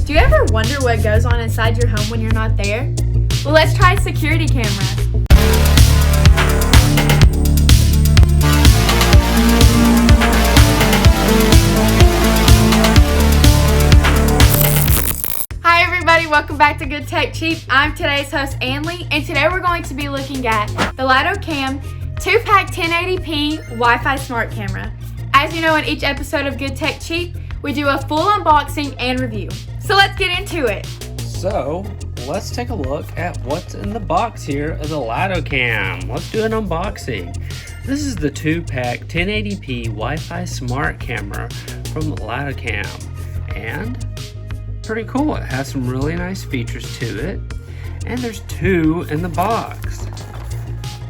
Do you ever wonder what goes on inside your home when you're not there? Well, let's try a security camera. Hi everybody, welcome back to Good Tech Cheap. I'm today's host, Anley, and today we're going to be looking at the Litokam 2-pack 1080p Wi-Fi smart camera. As you know, in each episode of Good Tech Cheap, we do a full unboxing and review. So let's get into it. So let's take a look at what's in the box here of the Litokam. Let's do an unboxing. This is the 2-pack 1080p Wi-Fi smart camera from Litokam, and pretty cool. It has some really nice features to it, and there's 2 in the box.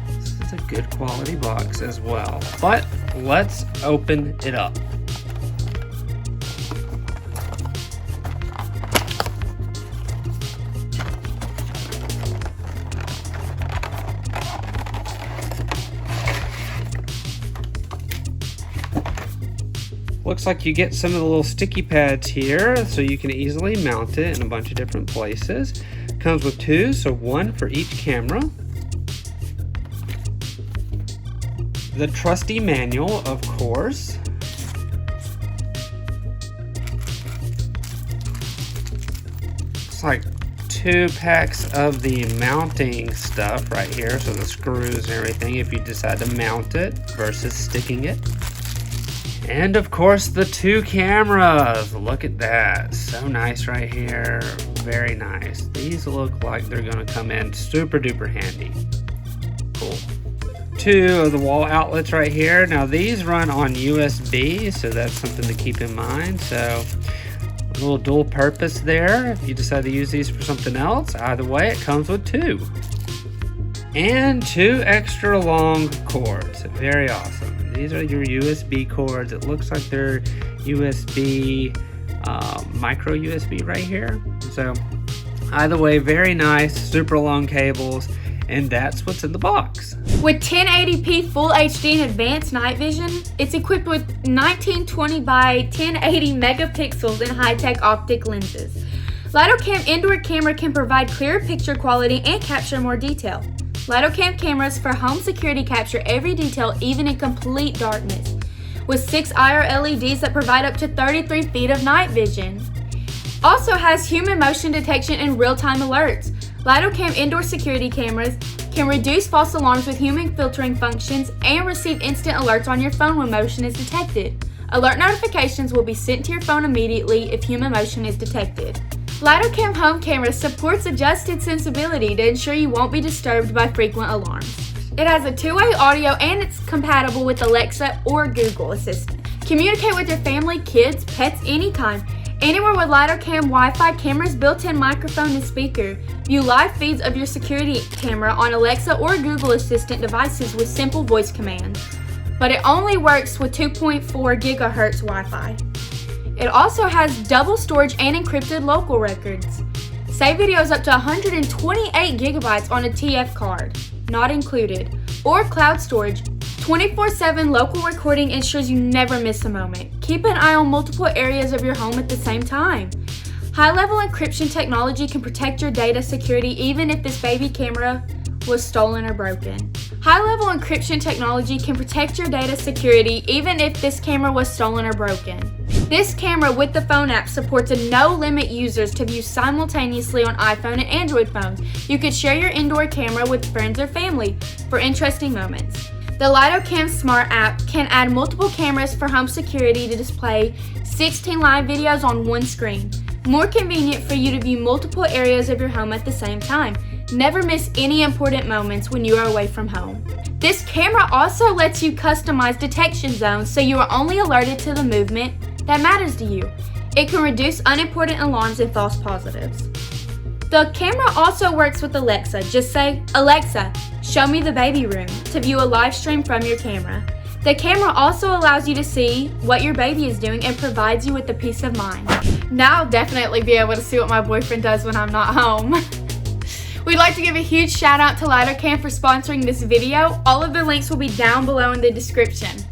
This is a good quality box as well, but let's open it up. Looks like you get some of the little sticky pads here so you can easily mount it in a bunch of different places. Comes with 2, so 1 for each camera. The trusty manual, of course. It's like 2 packs of the mounting stuff right here, so the screws and everything if you decide to mount it versus sticking it. And of course the 2 cameras. Look at that. So nice right here. Very nice. These look like they're going to come in super duper handy. Cool. 2 of the wall outlets right here. Now these run on USB, so that's something to keep in mind. So a little dual purpose there if you decide to use these for something else. Either way, it comes with 2. And 2 extra long cords. Very awesome. These are your USB cords. It looks like they're USB, micro USB right here. So either way, very nice, super long cables, and that's what's in the box. With 1080p Full HD and advanced night vision, it's equipped with 1920 by 1080 megapixels and high-tech optic lenses. Litokam indoor camera can provide clearer picture quality and capture more detail. Litokam cameras for home security capture every detail, even in complete darkness, with 6 IR LEDs that provide up to 33 feet of night vision. Also has human motion detection and real-time alerts. Litokam indoor security cameras can reduce false alarms with human filtering functions and receive instant alerts on your phone when motion is detected. Alert notifications will be sent to your phone immediately if human motion is detected. Litokam home camera supports adjusted sensibility to ensure you won't be disturbed by frequent alarms. It has a 2-way audio and it's compatible with Alexa or Google Assistant. Communicate with your family, kids, pets anytime, anywhere with Litokam Wi-Fi camera's built-in microphone and speaker. View live feeds of your security camera on Alexa or Google Assistant devices with simple voice commands. But it only works with 2.4 gigahertz Wi-Fi. It also has double storage and encrypted local records. Save videos up to 128 gigabytes on a TF card, not included, or cloud storage. 24/7 local recording ensures you never miss a moment. Keep an eye on multiple areas of your home at the same time. High-level encryption technology can protect your data security even if this baby camera was stolen or broken. High-level encryption technology can protect your data security even if this camera was stolen or broken. This camera with the phone app supports a no-limit users to view simultaneously on iPhone and Android phones. You could share your indoor camera with friends or family for interesting moments. The Litokam Smart app can add multiple cameras for home security to display 16 live videos on one screen. More convenient for you to view multiple areas of your home at the same time. Never miss any important moments when you are away from home. This camera also lets you customize detection zones so you are only alerted to the movement that matters to you. It can reduce unimportant alarms and false positives. The camera also works with Alexa. Just say, "Alexa, show me the baby room," to view a live stream from your camera. The camera also allows you to see what your baby is doing and provides you with the peace of mind. Now I'll definitely be able to see what my boyfriend does when I'm not home. We'd like to give a huge shout out to Litokam for sponsoring this video. All of the links will be down below in the description.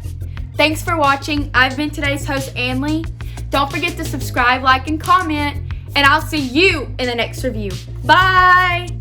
Thanks for watching. I've been today's host, Anley. Don't forget to subscribe, like, and comment. and I'll see you in the next review. Bye!